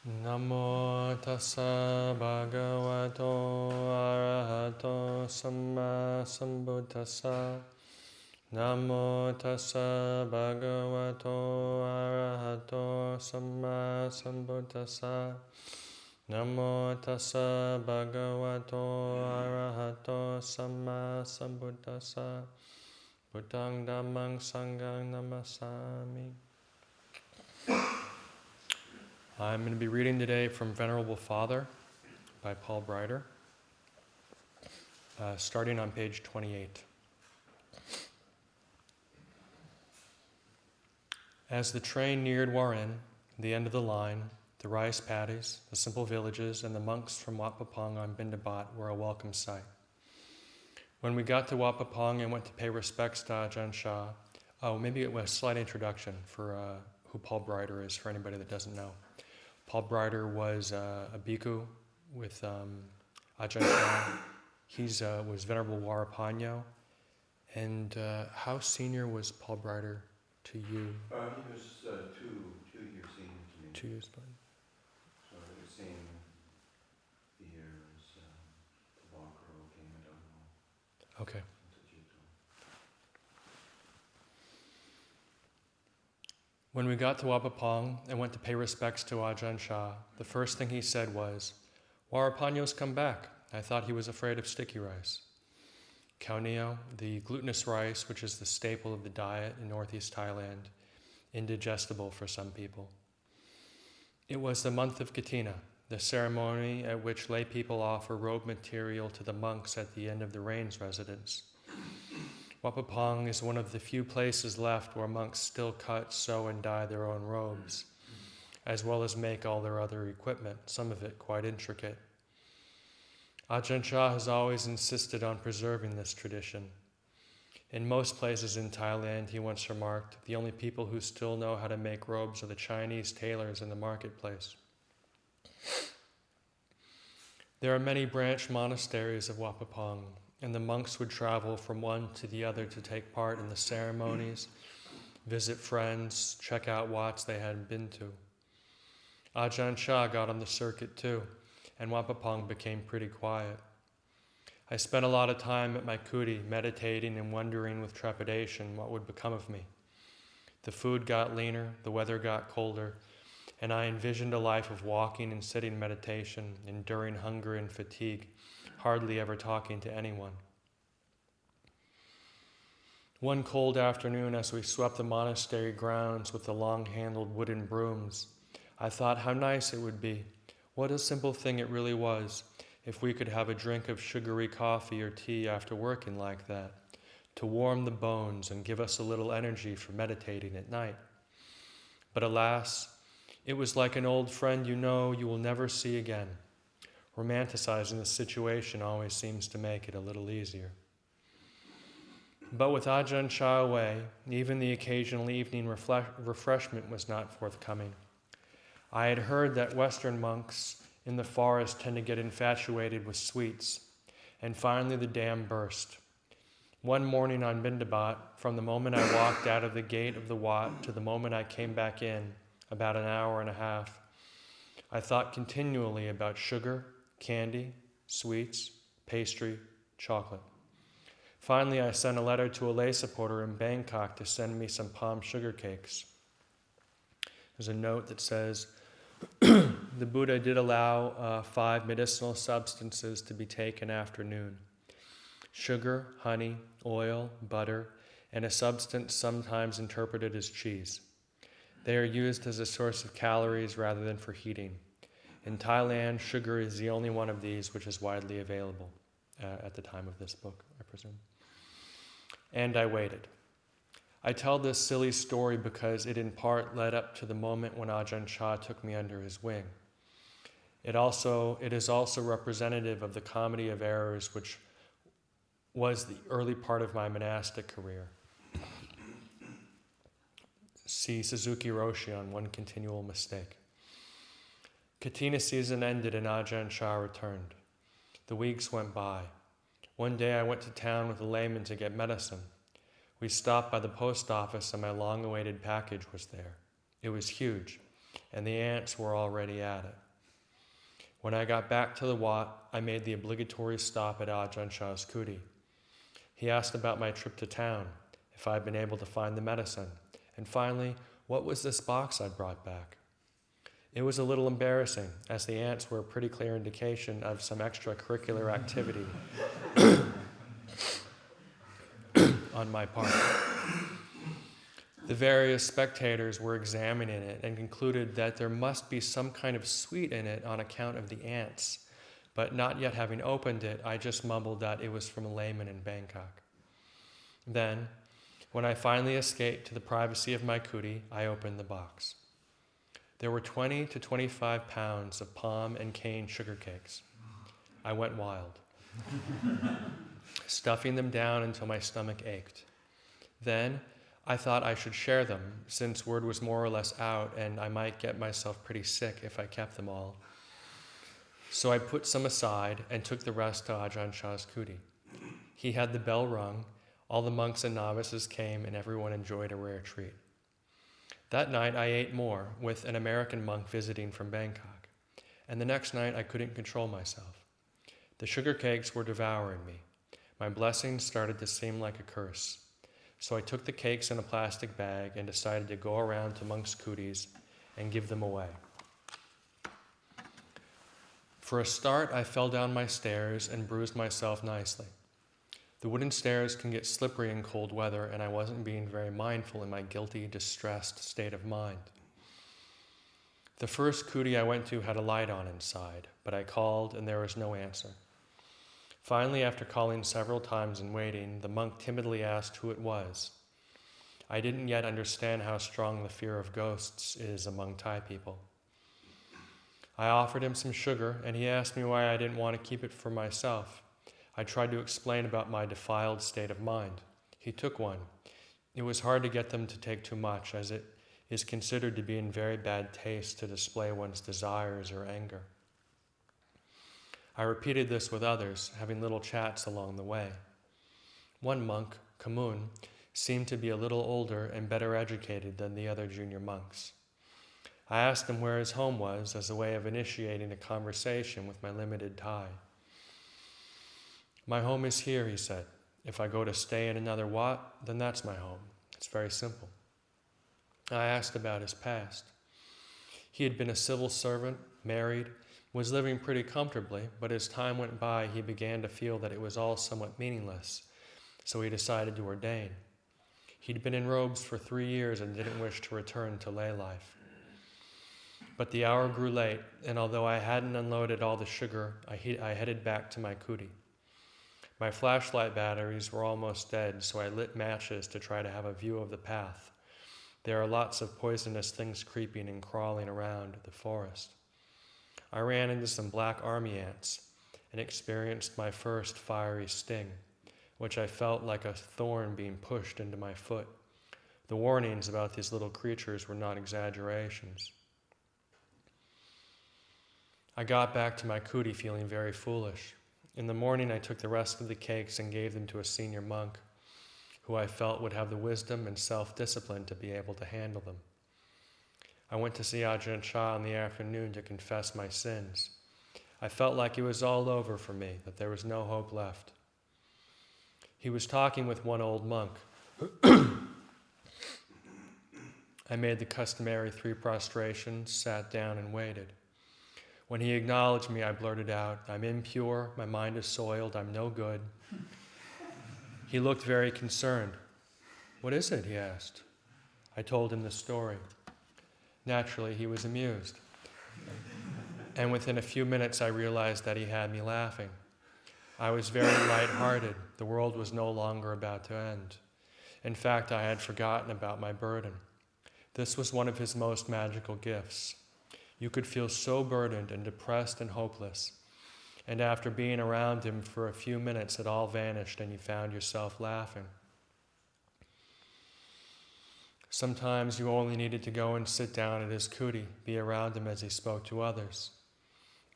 Namo tassa bhagavato arahato samma sambuddhassa. Namo tassa bhagavato arahato samma sambuddhassa. Namo tassa bhagavato arahato samma sambuddhassa. Buddhang dhammang sanghang namasami. I'm going to be reading today from Venerable Father by Paul Breiter, starting on page 28. As the train neared Warin, the end of the line, the rice paddies, the simple villages, and the monks from Wat Pah Pong on Bindabat were a welcome sight. When we got to Wat Pah Pong and went to pay respects to Ajahn Chah, maybe it was a slight introduction for who Paul Breiter is, for anybody that doesn't know. Paul Breiter was a bhikkhu with Ajahn Chah. He was Venerable Varapanyo. And how senior was Paul Breiter to you? He was 2 years senior to me. 2 years, but So the same year as the Walker came, I don't know. okay. When we got to Wat Pah Pong and went to pay respects to Ajahn Chah, the first thing he said was, "Varapanyo's come back. I thought he was afraid of sticky rice." Kauneo, the glutinous rice, which is the staple of the diet in northeast Thailand, indigestible for some people. It was the month of Katina, the ceremony at which lay people offer robe material to the monks at the end of the rain's residence. Wat Pah Pong is one of the few places left where monks still cut, sew, and dye their own robes, as well as make all their other equipment, some of it quite intricate. Ajahn Chah has always insisted on preserving this tradition. In most places in Thailand, he once remarked, the only people who still know how to make robes are the Chinese tailors in the marketplace. There are many branch monasteries of Wat Pah Pong, and the monks would travel from one to the other to take part in the ceremonies, visit friends, check out wats they hadn't been to. Ajahn Chah got on the circuit too, and Wat Pah Pong became pretty quiet. I spent a lot of time at my kuti meditating and wondering with trepidation what would become of me. The food got leaner, the weather got colder, and I envisioned a life of walking and sitting meditation, enduring hunger and fatigue, hardly ever talking to anyone. One cold afternoon, as we swept the monastery grounds with the long-handled wooden brooms, I thought how nice it would be. What a simple thing it really was, if we could have a drink of sugary coffee or tea after working like that, to warm the bones and give us a little energy for meditating at night. But alas, it was like an old friend you know you will never see again. Romanticizing the situation always seems to make it a little easier. But with Ajahn Chah away, even the occasional evening refreshment was not forthcoming. I had heard that Western monks in the forest tend to get infatuated with sweets, and finally the dam burst. One morning on Bindabat, from the moment I walked out of the gate of the Wat to the moment I came back in, about an hour and a half, I thought continually about sugar, candy, sweets, pastry, chocolate. Finally, I sent a letter to a lay supporter in Bangkok to send me some palm sugar cakes. There's a note that says, the Buddha did allow 5 medicinal substances to be taken after noon: sugar, honey, oil, butter, and a substance sometimes interpreted as cheese. They are used as a source of calories rather than for heating. In Thailand, sugar is the only one of these which is widely available at the time of this book, I presume. And I waited. I tell this silly story because it in part led up to the moment when Ajahn Chah took me under his wing. It is also representative of the comedy of errors which was the early part of my monastic career. See Suzuki Roshi on One Continual Mistake. Katina season ended and Ajahn Chah returned. The weeks went by. One day I went to town with a layman to get medicine. We stopped by the post office and my long-awaited package was there. It was huge. and the ants were already at it. When I got back to the Wat, I made the obligatory stop at Ajahn Chah's kuti. He asked about my trip to town, if I'd been able to find the medicine, and finally, what was this box I'd brought back? It was a little embarrassing, as the ants were a pretty clear indication of some extracurricular activity on my part. The various spectators were examining it and concluded that there must be some kind of sweet in it on account of the ants, but not yet having opened it, I just mumbled that it was from a layman in Bangkok. Then, when I finally escaped to the privacy of my kuti, I opened the box. There were 20 to 25 pounds of palm and cane sugar cakes. I went wild, stuffing them down until my stomach ached. Then, I thought I should share them, since word was more or less out and I might get myself pretty sick if I kept them all. So I put some aside and took the rest to Ajahn Chah's kuti. He had the bell rung, all the monks and novices came, and everyone enjoyed a rare treat. That night I ate more, with an American monk visiting from Bangkok, and the next night I couldn't control myself. The sugar cakes were devouring me. My blessings started to seem like a curse. So I took the cakes in a plastic bag and decided to go around to monks' kutis and give them away. For a start, I fell down my stairs and bruised myself nicely. The wooden stairs can get slippery in cold weather, and I wasn't being very mindful in my guilty, distressed state of mind. The first kuti I went to had a light on inside, but I called and there was no answer. Finally, after calling several times and waiting, the monk timidly asked who it was. I didn't yet understand how strong the fear of ghosts is among Thai people. I offered him some sugar, and he asked me why I didn't want to keep it for myself. I tried to explain about my defiled state of mind. He took one. It was hard to get them to take too much, as it is considered to be in very bad taste to display one's desires or anger. I repeated this with others, having little chats along the way. One monk, Kamun, seemed to be a little older and better educated than the other junior monks. I asked him where his home was as a way of initiating a conversation with my limited Thai. My home is here, he said. If I go to stay in another Wat, then that's my home. It's very simple. I asked about his past. He had been a civil servant, married, was living pretty comfortably, but as time went by, he began to feel that it was all somewhat meaningless, so he decided to ordain. He'd been in robes for 3 years and didn't wish to return to lay life. But the hour grew late, and although I hadn't unloaded all the sugar, I headed back to my kuti. My flashlight batteries were almost dead, so I lit matches to try to have a view of the path. There are lots of poisonous things creeping and crawling around the forest. I ran into some black army ants and experienced my first fiery sting, which I felt like a thorn being pushed into my foot. The warnings about these little creatures were not exaggerations. I got back to my kuti feeling very foolish. In the morning, I took the rest of the cakes and gave them to a senior monk, who I felt would have the wisdom and self-discipline to be able to handle them. I went to see Ajahn Chah in the afternoon to confess my sins. I felt like it was all over for me, that there was no hope left. He was talking with one old monk. I made the customary 3 prostrations, sat down, and waited. When he acknowledged me, I blurted out, "I'm impure, my mind is soiled, I'm no good." He looked very concerned. "What is it?" he asked. I told him the story. Naturally, he was amused. And within a few minutes, I realized that he had me laughing. I was very light-hearted. The world was no longer about to end. In fact, I had forgotten about my burden. This was one of his most magical gifts. You could feel so burdened and depressed and hopeless. And after being around him for a few minutes, it all vanished and you found yourself laughing. Sometimes you only needed to go and sit down at his kuti, be around him as he spoke to others.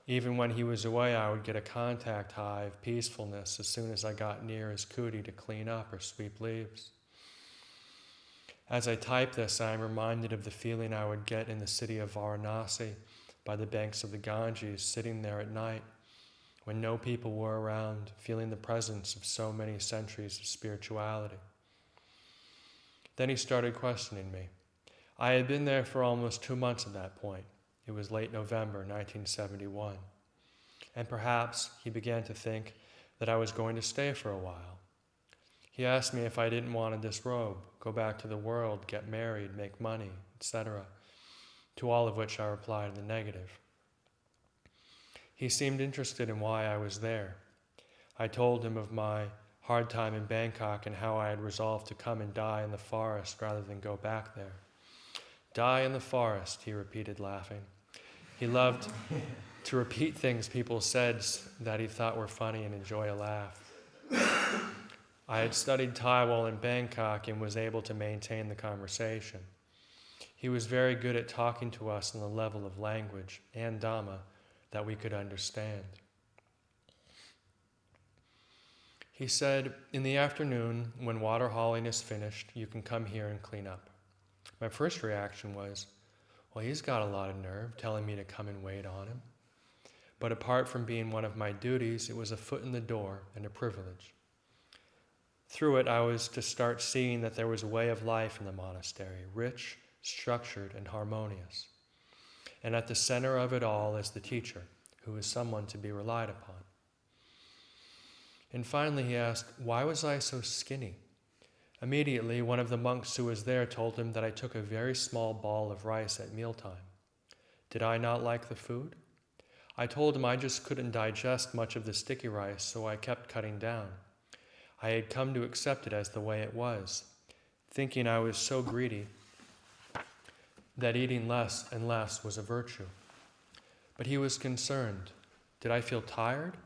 Even when he was away, I would get a contact high of peacefulness as soon as I got near his kuti to clean up or sweep leaves. As I type this, I am reminded of the feeling I would get in the city of Varanasi by the banks of the Ganges, sitting there at night when no people were around, feeling the presence of so many centuries of spirituality. Then he started questioning me. I had been there for almost 2 months at that point. It was late November 1971. And perhaps he began to think that I was going to stay for a while. He asked me if I didn't want to disrobe, go back to the world, get married, make money, etc., to all of which I replied in the negative. He seemed interested in why I was there. I told him of my hard time in Bangkok and how I had resolved to come and die in the forest rather than go back there. Die in the forest, he repeated, laughing. He loved to repeat things people said that he thought were funny and enjoy a laugh. I had studied Thai while in Bangkok and was able to maintain the conversation. He was very good at talking to us on the level of language and Dhamma that we could understand. He said, in the afternoon, when water hauling is finished, you can come here and clean up. My first reaction was, well, he's got a lot of nerve telling me to come and wait on him. But apart from being one of my duties, it was a foot in the door and a privilege. Through it, I was to start seeing that there was a way of life in the monastery, rich, structured, and harmonious. And at the center of it all is the teacher, who is someone to be relied upon. And finally he asked, why was I so skinny? Immediately, one of the monks who was there told him that I took a very small ball of rice at mealtime. Did I not like the food? I told him I just couldn't digest much of the sticky rice, so I kept cutting down. I had come to accept it as the way it was, thinking I was so greedy that eating less and less was a virtue. But he was concerned. Did I feel tired?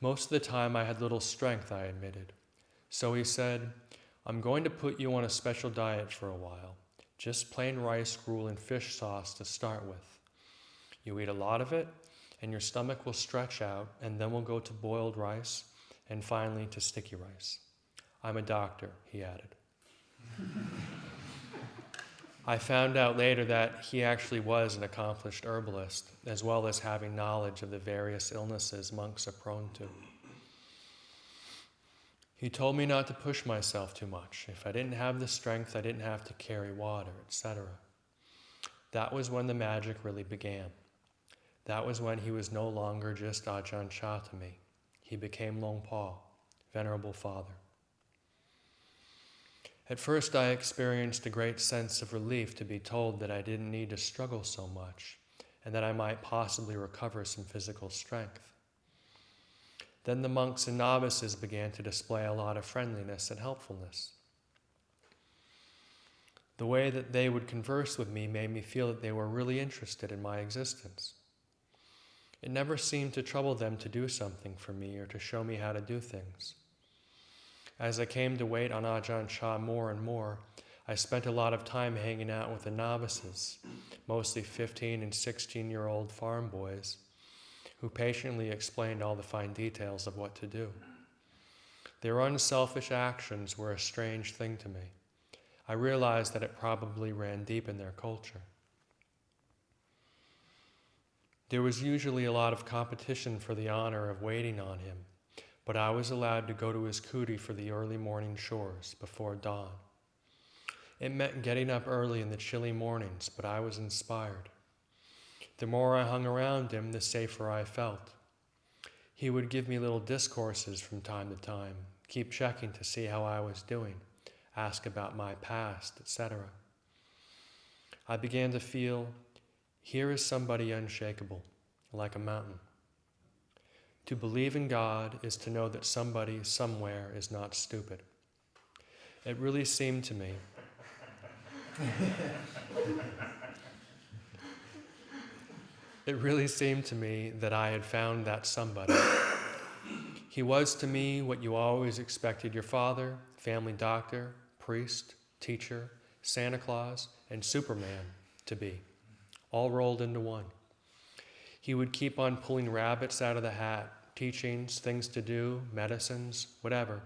Most of the time I had little strength, I admitted. So he said, I'm going to put you on a special diet for a while. Just plain rice, gruel, and fish sauce to start with. You eat a lot of it, and your stomach will stretch out, and then we'll go to boiled rice, and finally to sticky rice. I'm a doctor, he added. I found out later that he actually was an accomplished herbalist, as well as having knowledge of the various illnesses monks are prone to. He told me not to push myself too much. If I didn't have the strength, I didn't have to carry water, etc. That was when the magic really began. That was when he was no longer just Ajahn Chah to me. He became Luang Por, Venerable Father. At first I experienced a great sense of relief to be told that I didn't need to struggle so much and that I might possibly recover some physical strength. Then the monks and novices began to display a lot of friendliness and helpfulness. The way that they would converse with me made me feel that they were really interested in my existence. It never seemed to trouble them to do something for me or to show me how to do things. As I came to wait on Ajahn Chah more and more, I spent a lot of time hanging out with the novices, mostly 15 and 16-year-old farm boys, who patiently explained all the fine details of what to do. Their unselfish actions were a strange thing to me. I realized that it probably ran deep in their culture. There was usually a lot of competition for the honor of waiting on him, but I was allowed to go to his kuti for the early morning chores before dawn. It meant getting up early in the chilly mornings, but I was inspired. The more I hung around him, the safer I felt. He would give me little discourses from time to time, keep checking to see how I was doing, ask about my past, etc. I began to feel, here is somebody unshakable, like a mountain. To believe in God is to know that somebody somewhere is not stupid. It really seemed to me that I had found that somebody. He was to me what you always expected your father, family doctor, priest, teacher, Santa Claus, and Superman to be, all rolled into one. He would keep on pulling rabbits out of the hat, teachings, things to do, medicines, whatever,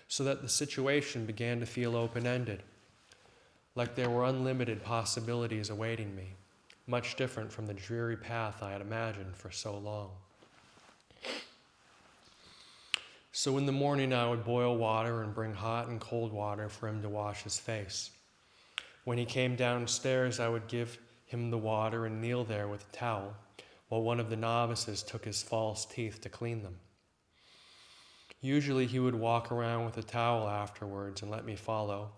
so that the situation began to feel open-ended. like there were unlimited possibilities awaiting me, much different from the dreary path I had imagined for so long. So in the morning I would boil water and bring hot and cold water for him to wash his face. When he came downstairs, I would give him the water and kneel there with a towel, while one of the novices took his false teeth to clean them. Usually he would walk around with a towel afterwards and let me follow,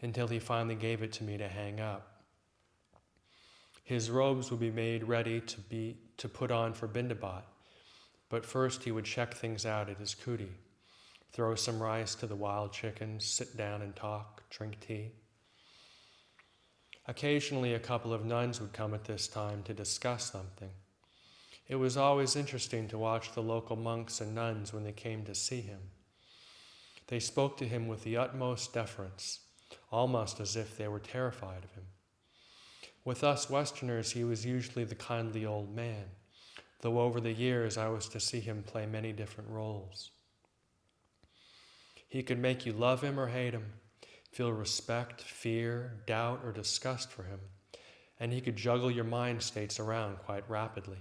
until he finally gave it to me to hang up. His robes would be made ready to put on for Bindabat, but first he would check things out at his kuti, throw some rice to the wild chickens, sit down and talk, drink tea. Occasionally a couple of nuns would come at this time to discuss something. It was always interesting to watch the local monks and nuns when they came to see him. They spoke to him with the utmost deference, almost as if they were terrified of him. With us Westerners, he was usually the kindly old man, though over the years I was to see him play many different roles. He could make you love him or hate him, feel respect, fear, doubt, or disgust for him, and he could juggle your mind states around quite rapidly.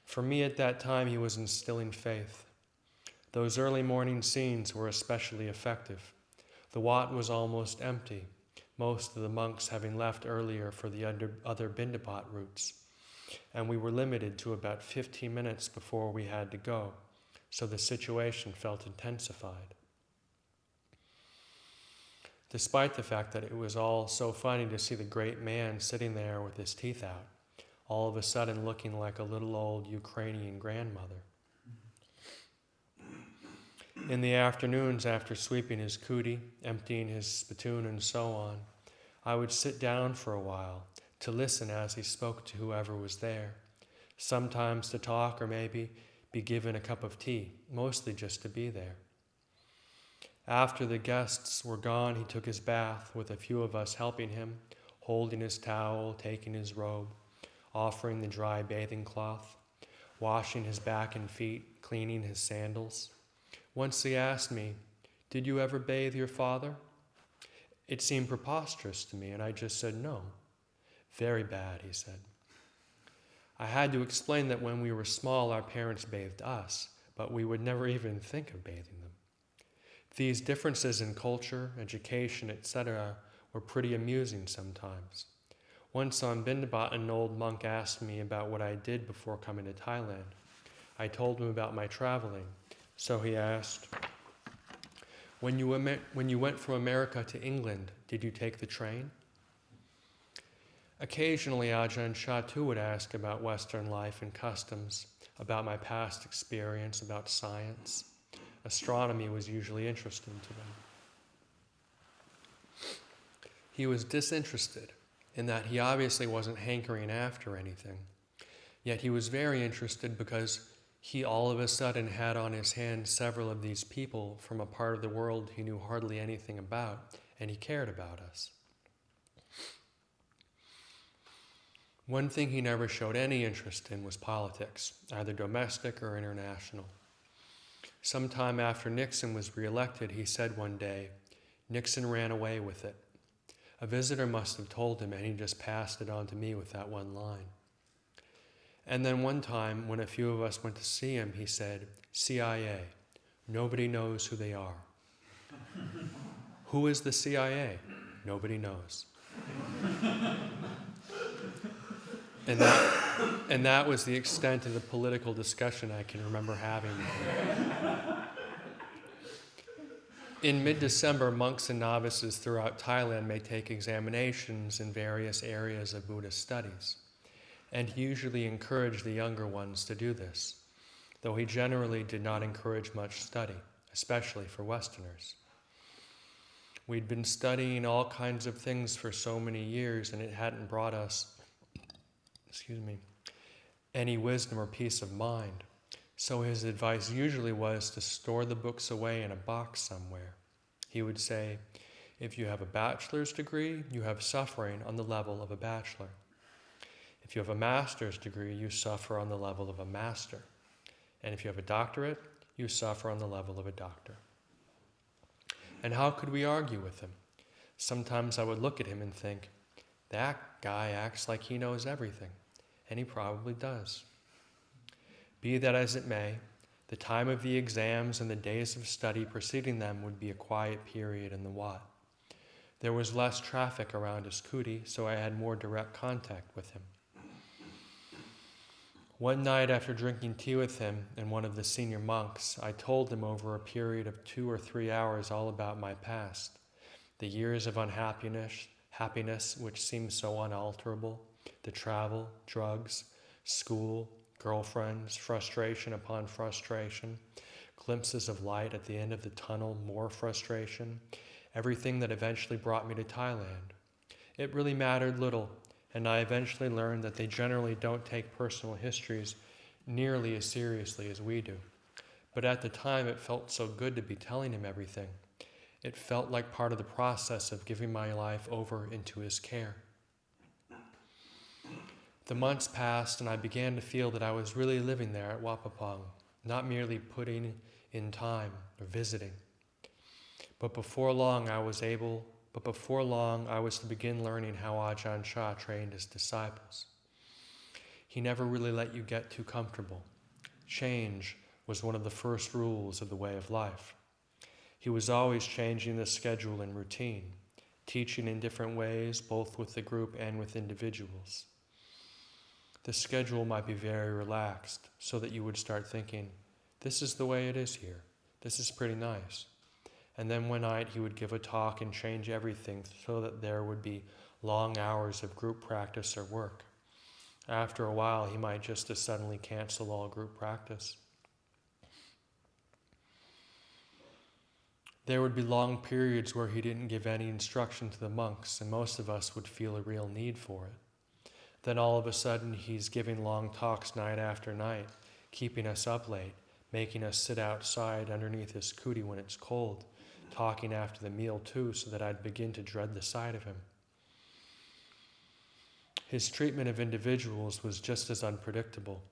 For me at that time, he was instilling faith. Those early morning scenes were especially effective. The Wat was almost empty, most of the monks having left earlier for the other Bindabat routes, and we were limited to about 15 minutes before we had to go, so the situation felt intensified. Despite the fact that it was all so funny to see the great man sitting there with his teeth out, all of a sudden looking like a little old Ukrainian grandmother. In the afternoons, after sweeping his kuti, emptying his spittoon, and so on, I would sit down for a while to listen as he spoke to whoever was there, sometimes to talk or maybe be given a cup of tea, mostly just to be there. After the guests were gone, he took his bath, with a few of us helping him, holding his towel, taking his robe, offering the dry bathing cloth, washing his back and feet, cleaning his sandals. Once he asked me, "Did you ever bathe your father?" It seemed preposterous to me, and I just said no. "Very bad," he said. I had to explain that when we were small, our parents bathed us, but we would never even think of bathing them. These differences in culture, education, etc. were pretty amusing sometimes. Once on Bindabat, an old monk asked me about what I did before coming to Thailand. I told him about my traveling, so he asked, when you went from America to England, did you take the train?" Occasionally, Ajahn Chah too would ask about Western life and customs, about my past experience, about science. Astronomy was usually interesting to him. He was disinterested in that he obviously wasn't hankering after anything. Yet he was very interested because he all of a sudden had on his hands several of these people from a part of the world he knew hardly anything about, and he cared about us. One thing he never showed any interest in was politics, either domestic or international. Sometime after Nixon was reelected, he said one day, "Nixon ran away with it." A visitor must have told him, and he just passed it on to me with that one line. And then one time, when a few of us went to see him, he said, "CIA, nobody knows who they are." "Who is the CIA?" "Nobody knows." And that was the extent of the political discussion I can remember having with him. In mid-December, monks and novices throughout Thailand may take examinations in various areas of Buddhist studies, and he usually encouraged the younger ones to do this, though he generally did not encourage much study, especially for Westerners. We'd been studying all kinds of things for so many years, and it hadn't brought us any wisdom or peace of mind. So his advice usually was to store the books away in a box somewhere. He would say, "If you have a bachelor's degree, you have suffering on the level of a bachelor. If you have a master's degree, you suffer on the level of a master. And if you have a doctorate, you suffer on the level of a doctor." And how could we argue with him? Sometimes I would look at him and think, that guy acts like he knows everything, and he probably does. Be that as it may, the time of the exams and the days of study preceding them would be a quiet period in the Wat. There was less traffic around his kuti, so I had more direct contact with him. One night after drinking tea with him and one of the senior monks, I told him over a period of 2 or 3 hours all about my past, the years of happiness which seemed so unalterable, the travel, drugs, school, girlfriends, frustration upon frustration, glimpses of light at the end of the tunnel, more frustration, everything that eventually brought me to Thailand. It really mattered little, and I eventually learned that they generally don't take personal histories nearly as seriously as we do. But at the time, it felt so good to be telling him everything. It felt like part of the process of giving my life over into his care. The months passed, and I began to feel that I was really living there at Wat Pah Pong, not merely putting in time or visiting. But before long, I was to begin learning how Ajahn Chah trained his disciples. He never really let you get too comfortable. Change was one of the first rules of the way of life. He was always changing the schedule and routine, teaching in different ways, both with the group and with individuals. The schedule might be very relaxed, so that you would start thinking, this is the way it is here. This is pretty nice. And then one night he would give a talk and change everything so that there would be long hours of group practice or work. After a while, he might just as suddenly cancel all group practice. There would be long periods where he didn't give any instruction to the monks, and most of us would feel a real need for it. Then all of a sudden, he's giving long talks night after night, keeping us up late, making us sit outside underneath his kuti when it's cold, talking after the meal too, so that I'd begin to dread the sight of him. His treatment of individuals was just as unpredictable.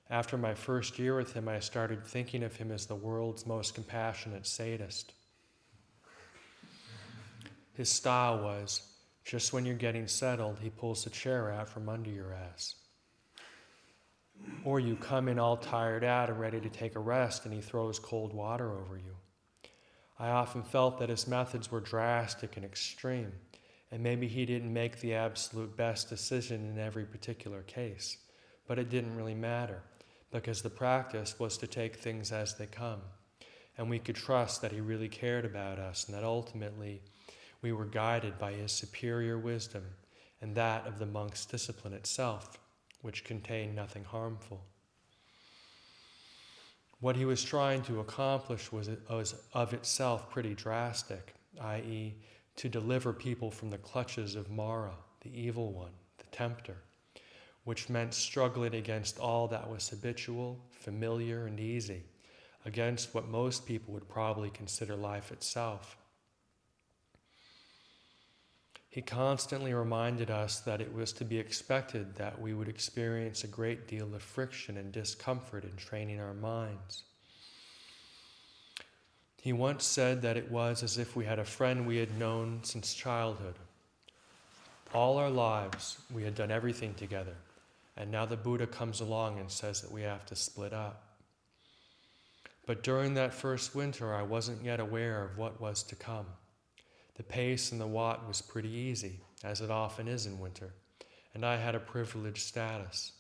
After my first year with him, I started thinking of him as the world's most compassionate sadist. His style was, just when you're getting settled, he pulls a chair out from under your ass. Or you come in all tired out and ready to take a rest, and he throws cold water over you. I often felt that his methods were drastic and extreme, and maybe he didn't make the absolute best decision in every particular case. But it didn't really matter, because the practice was to take things as they come, and we could trust that he really cared about us, and that ultimately we were guided by his superior wisdom and that of the monk's discipline itself, which contained nothing harmful. What he was trying to accomplish was of itself pretty drastic, i.e., to deliver people from the clutches of Mara, the evil one, the tempter, which meant struggling against all that was habitual, familiar, and easy, against what most people would probably consider life itself. He constantly reminded us that it was to be expected that we would experience a great deal of friction and discomfort in training our minds. He once said that it was as if we had a friend we had known since childhood. All our lives, we had done everything together, and now the Buddha comes along and says that we have to split up. But during that first winter, I wasn't yet aware of what was to come. The pace in the Wat was pretty easy, as it often is in winter, and I had a privileged status.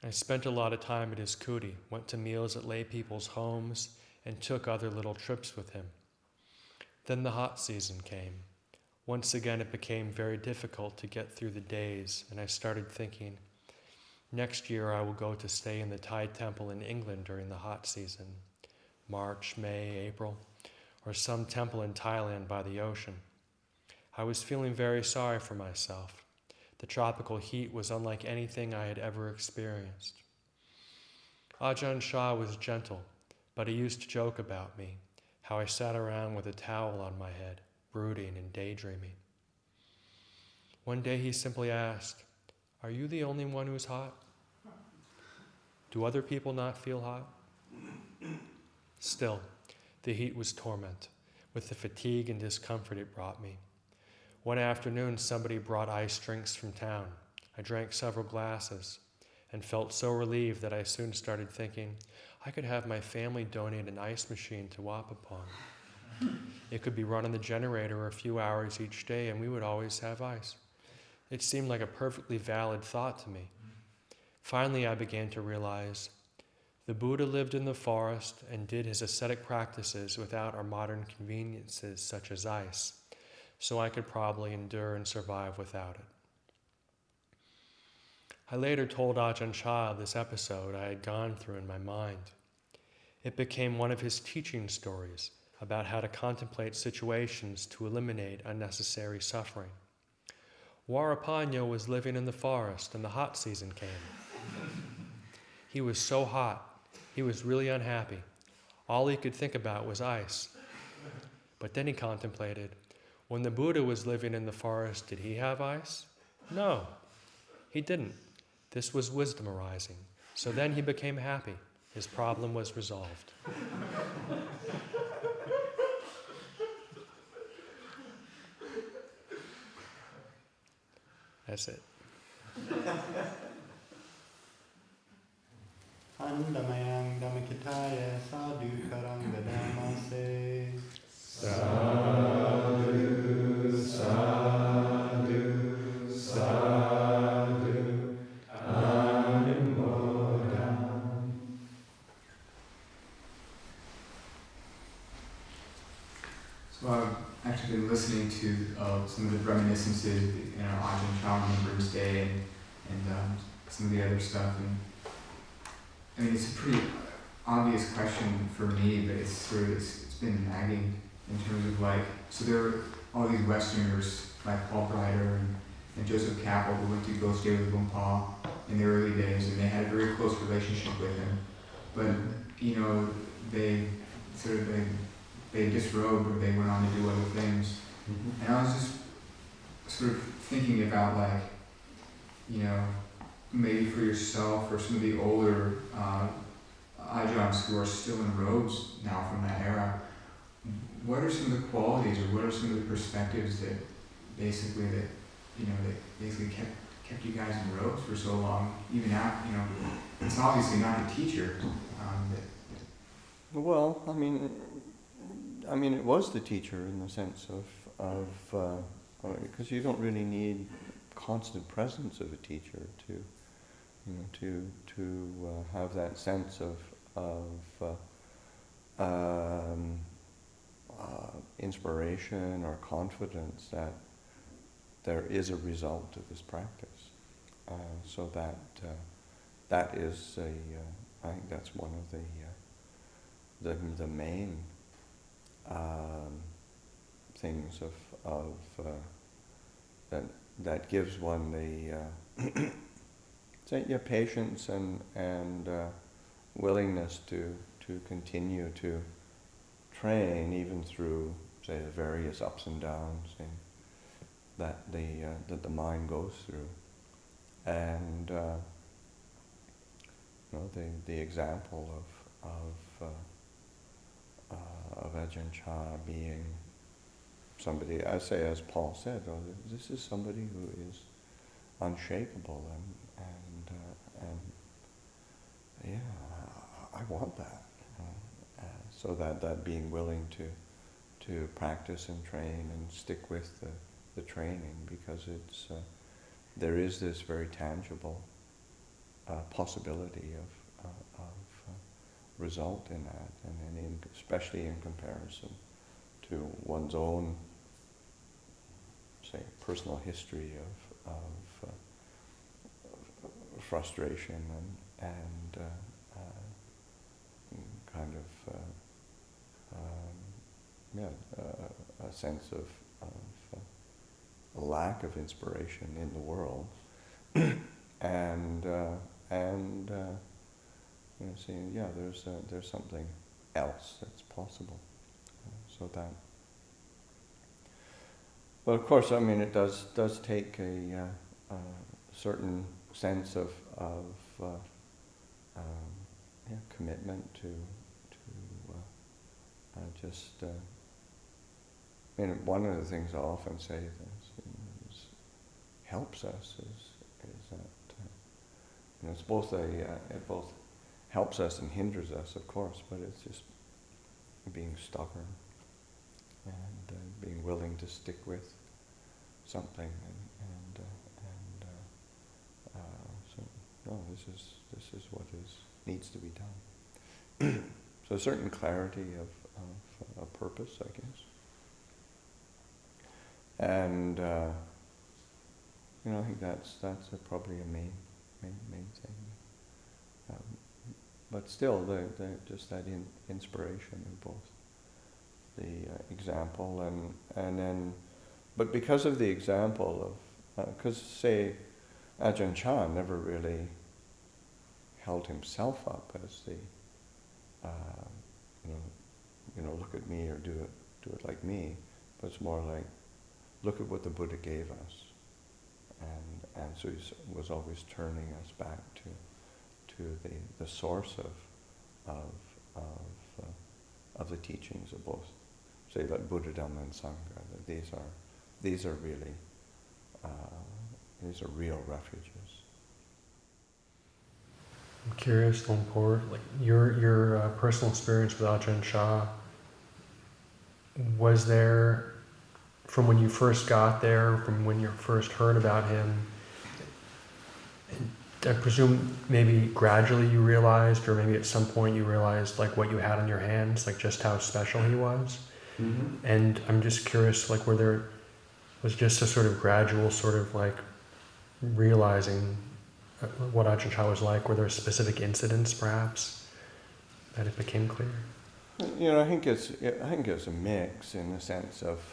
I spent a lot of time at his kuti, went to meals at lay people's homes, and took other little trips with him. Then the hot season came. Once again, it became very difficult to get through the days, and I started thinking, next year I will go to stay in the Thai temple in England during the hot season, March, May, April, or some temple in Thailand by the ocean. I was feeling very sorry for myself. The tropical heat was unlike anything I had ever experienced. Ajahn Chah was gentle, but he used to joke about me, how I sat around with a towel on my head, brooding and daydreaming. One day he simply asked, "Are you the only one who's hot? Do other people not feel hot?" Still, the heat was torment. with the fatigue and discomfort it brought me. One afternoon, somebody brought iced drinks from town. I drank several glasses and felt so relieved that I soon started thinking, I could have my family donate an ice machine to Wat Pah Pong. It could be run on the generator a few hours each day, and we would always have ice. It seemed like a perfectly valid thought to me. Finally, I began to realize the Buddha lived in the forest and did his ascetic practices without our modern conveniences such as ice, so I could probably endure and survive without it. I later told Ajahn Chah this episode I had gone through in my mind. It became one of his teaching stories about how to contemplate situations to eliminate unnecessary suffering. Varapanyo was living in the forest and the hot season came. He was so hot. He was really unhappy. All he could think about was ice. But then he contemplated, when the Buddha was living in the forest, did he have ice? No, he didn't. This was wisdom arising. So then he became happy. His problem was resolved. That's it. Andamayang Dhammikitaya Sadhu Karang Gadamase. Sadhu, sadhu, sadhu, anumodam. So I've actually been listening to some of the reminiscences, Ajahn Chah Remembrance Day and some of the other stuff. And I mean, it's a pretty obvious question for me, but it's been nagging in terms of so there are all these Westerners like Paul Breiter and Joseph Capel who went to go stay with Luang Por in the early days, and they had a very close relationship with him. But they disrobed, or they went on to do other things. Mm-hmm. And I was just sort of thinking about maybe for yourself or some of the older Ajahns who are still in robes now from that era, what are some of the qualities or what are some of the perspectives that basically kept you guys in robes for so long, even after, it's obviously not the teacher. Well, I mean, it was the teacher in the sense of because you don't really need constant presence of a teacher to have that sense of inspiration or confidence that there is a result of this practice. So that is I think that's one of the main things of that gives one the patience and willingness to continue to train even through, say, the various ups and downs that the mind goes through, and the example of Ajahn Chah being somebody, I say, as Paul said, this is somebody who is unshakable, and I want that. So that being willing to practice and train and stick with the training, because there is this very tangible possibility of result in that, and especially in comparison to one's own, say, personal history of frustration and kind of a sense of a lack of inspiration in the world, and seeing, there's something else that's possible. So that, but of course, it does take a certain sense of commitment to just one of the things I often say helps us is that it's both it both helps us and hinders us, of course, but it's just being stubborn and being willing to stick with something so no, this is what needs to be done. So a certain clarity of purpose, I guess, and I think that's probably a main thing. But still, just that inspiration in both the example and then, but because of the example of, because say Ajahn Chah never really held himself up as the, look at me or do it like me, but it's more like, look at what the Buddha gave us, and so he was always turning us back to the source of the teachings of both, say like Buddha, Dhamma, and Sangha. That these are really these are real refuges. I'm curious, Luang Por, like your personal experience with Ajahn Chah, was there, from when you first got there, from when you first heard about him, I presume maybe gradually you realized, or maybe at some point you realized like what you had on your hands, like just how special he was? Mm-hmm. And I'm just curious, like was just a sort of gradual sort of like realizing what Ajahn Chah was like? Were there specific incidents perhaps that it became clear? I think it's a mix in the sense of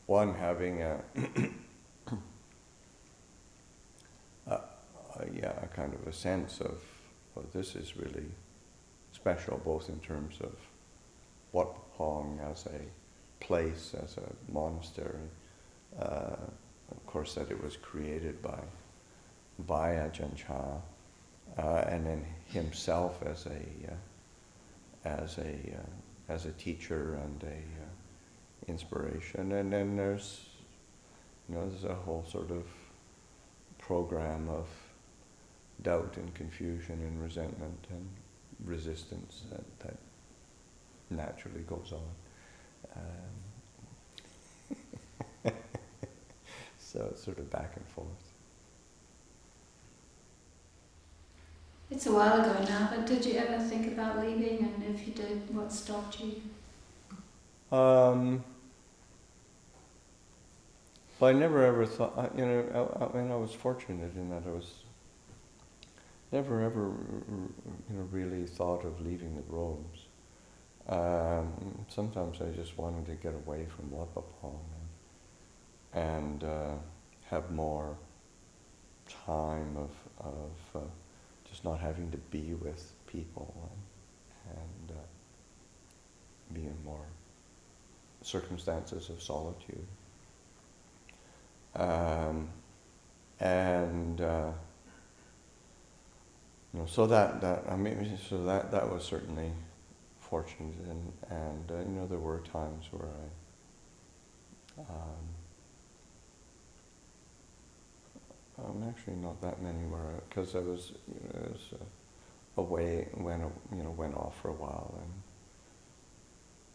one having a kind of a sense of, well, this is really special, both in terms of Wat Pah Pong as a place, as a monastery. Of course, that it was created by Ajahn Chah, and then himself as a teacher and a inspiration. And then there's a whole sort of program of doubt and confusion and resentment and resistance that naturally goes on. So it's sort of back and forth. It's a while ago now, but did you ever think about leaving? And if you did, what stopped you? Well, I never ever thought, I was fortunate in that I was never ever, really thought of leaving the robes. Sometimes I just wanted to get away from Wat Pah Pong and have more time of just not having to be with people and be in more circumstances of solitude. So that was certainly fortunate, and there were times where actually not that many where, because I was away, went off for a while,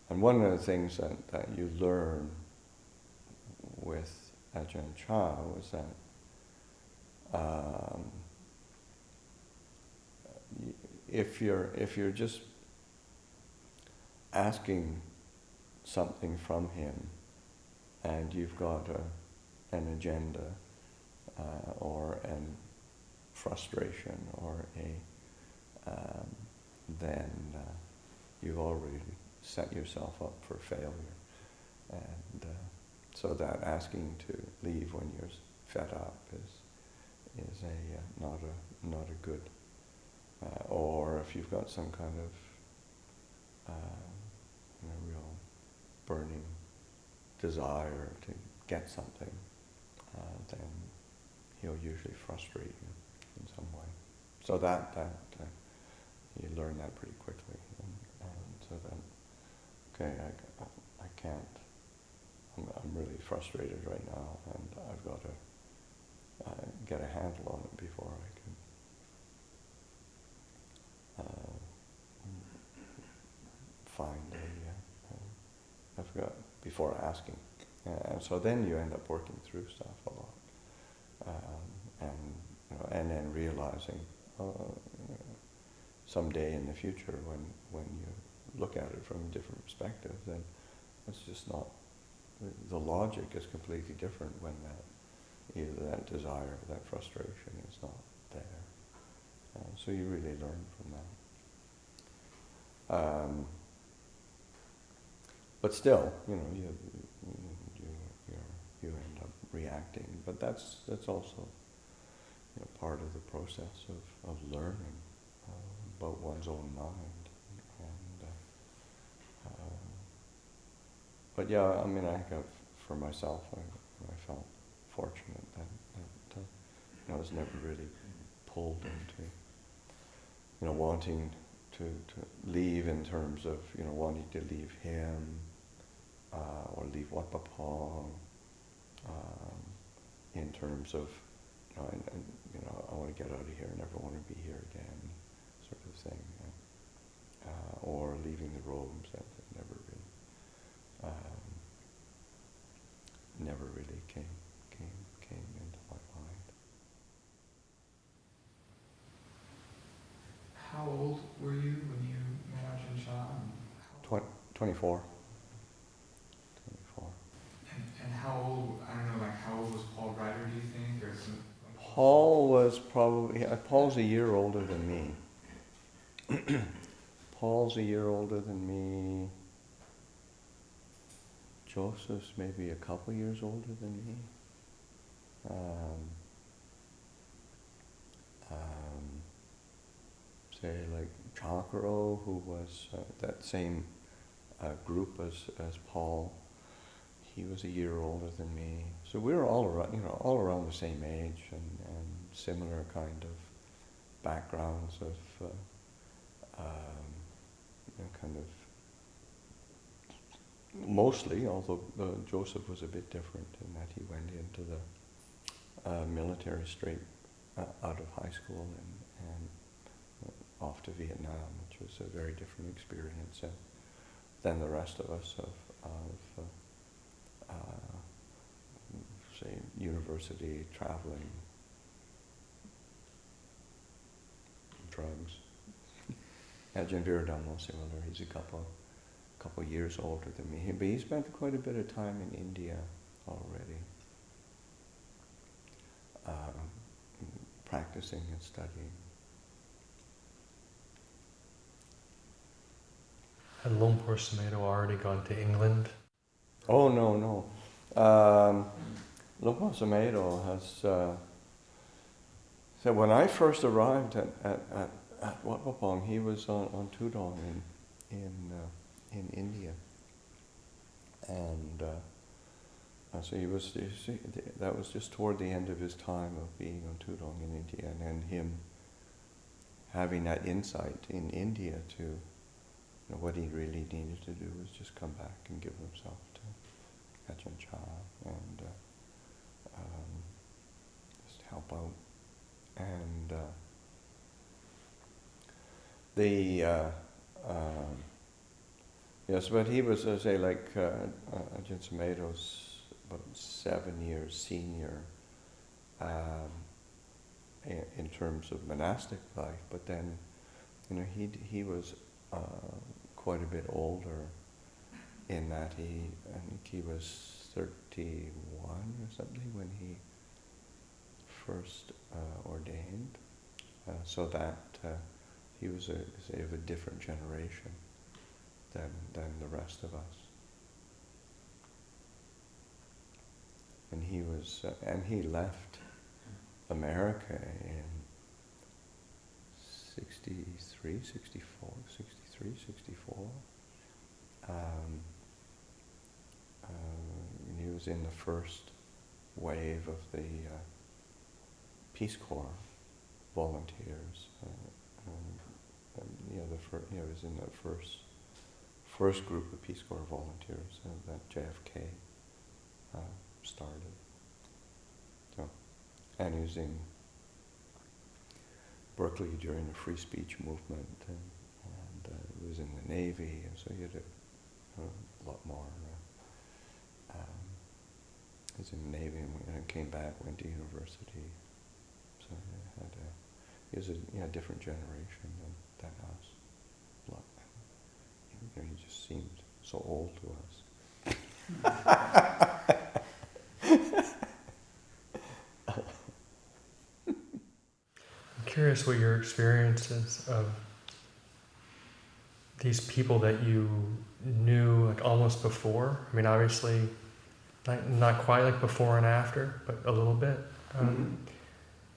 and one of the things that you learn with Ajahn Chah was that if you're just asking something from him and you've got an agenda or an frustration or then you've already set yourself up for failure, and so that asking to leave when you're fed up is not a good, or if you've got some kind of real burning desire to get something, then he'll usually frustrate you in some way. So that you learn that pretty quickly, and so okay, I can't. I'm really frustrated right now, and I've got to get a handle on it before I can find I forgot, before asking. And so then you end up working through stuff a lot. And then realizing someday in the future when you look at it from a different perspective, then it's just not, the logic is completely different when either that desire or that frustration is not there. So you really learn from that. But still, you end up reacting. But that's also part of the process of learning about one's own mind. And but yeah, I mean, I think for myself, I felt fortunate that I was never really pulled into wanting to leave in terms of wanting to leave him or leave Wat Pah Pong in terms of I want to get out of here, I never want to be here again, sort of thing, or leaving the robes. That never really came into my mind. How old were you when you met Ajahn Chah? 24. And how old, I don't know, like how old was Paul Breiter, do you think? Or Paul was Paul's a year older than me. Paul's a year older than me. Joseph's maybe a couple years older than me. Say like Chakro, who was that same group as Paul, he was a year older than me. So we were all around the same age and similar kind of backgrounds of kind of mostly, although Joseph was a bit different in that he went into the military straight out of high school and off to Vietnam, which was a very different experience than the rest of us of say university, traveling, drugs. Ajahn Viradhammo similar. He's a couple years older than me, but he spent quite a bit of time in India already, practicing and studying. Had Luang Por Pasanno already gone to England? Oh, no. Luang Por Pasanno has... so when I first arrived at Wat Pah Pong, he was on Tudong in India. And so that was just toward the end of his time of being on Tudong in India, and then him having that insight in India to what he really needed to do was just come back and give himself to Ajahn Chah and just help out. And yes, but he was, say, like Ajahn Sumedho's about 7 years senior in terms of monastic life, but then he was quite a bit older in that I think he was 31 or something when he first ordained, so that he was of a different generation than the rest of us. And he was, and he left America in 63, 64. He was in the first wave of the Peace Corps volunteers. He was in the first first group of Peace Corps volunteers that JFK started. So, and he was in Berkeley during the free speech movement, and he was in the Navy, and so he had a lot more. He was in the Navy and came back, went to university. So he was a different generation than us. He just seemed so old to us. I'm curious what your experience is of these people that you knew like almost before. I mean, obviously, not quite like before and after, but a little bit.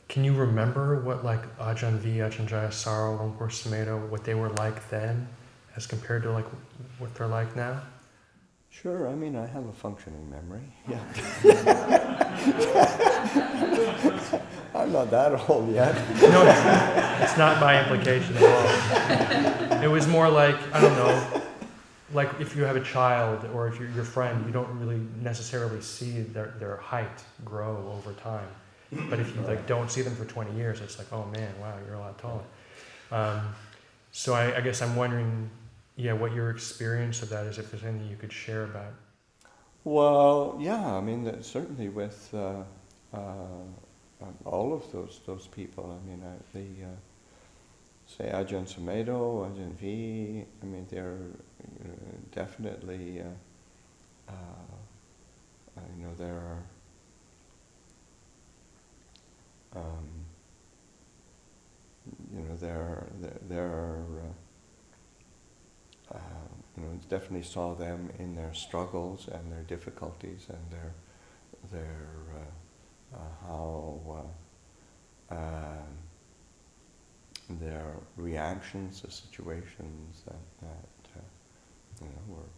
Can you remember what like Ajahn V, Ajahn Chah, Luang Por Pasanno, what they were like then, as compared to like what they're like now? Sure, I mean, I have a functioning memory. Yeah. I'm not that old yet. No, it's not my implication at all. It was more like, I don't know, like if you have a child or if you're your friend, you don't really necessarily see their height grow over time. But if you like don't see them for 20 years, it's like, oh man, wow, you're a lot taller. So I guess I'm wondering, what your experience of that is, if there's anything you could share about. Well, yeah, I mean, certainly with all of those people. I mean, say Ajahn Sumedho, Ajahn V. I mean, they're definitely, there are. Definitely saw them in their struggles and their difficulties and how their reactions to situations that were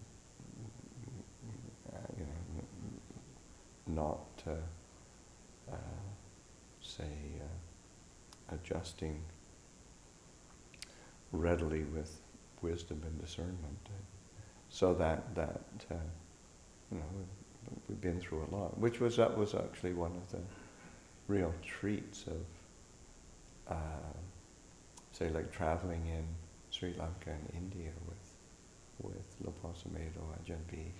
not adjusting readily with wisdom and discernment. So that we've been through a lot, that was actually one of the real treats of, say, like traveling in Sri Lanka and India with Luang Por Pasanno, Ajahn V,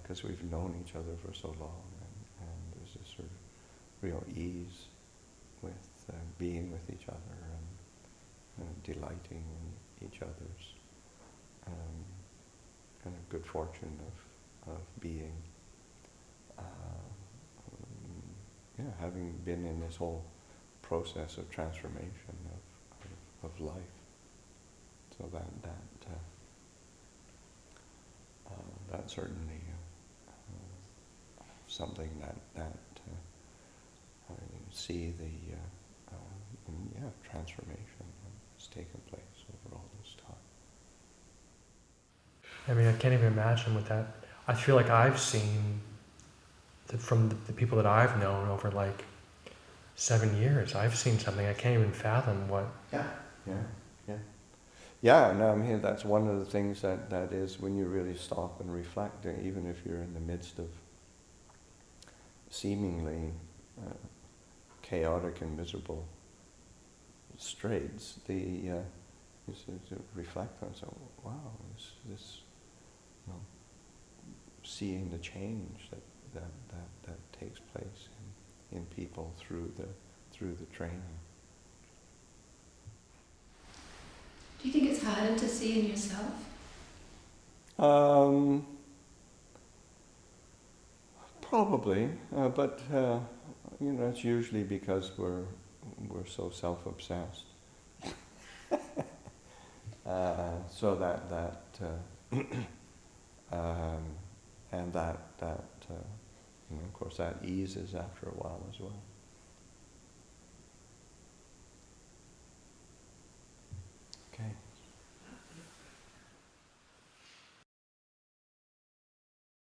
because we've known each other for so long, and there's this sort of real ease with being with each other and delighting in each other's kind of good fortune of being, having been in this whole process of transformation of life. So that's certainly something that I see the transformation has taken place over all this time. I mean, I can't even imagine what that. I feel like I've seen from the people that I've known over like 7 years. I've seen something I can't even fathom what. Yeah, and I mean, that's one of the things that is when you really stop and reflect, even if you're in the midst of seemingly chaotic and miserable straits, you reflect on, so wow, this seeing the change that takes place in people through the training. Do you think it's harder to see in yourself? Probably, but it's usually because we're so self-obsessed. So and that of course that eases after a while as well. Okay.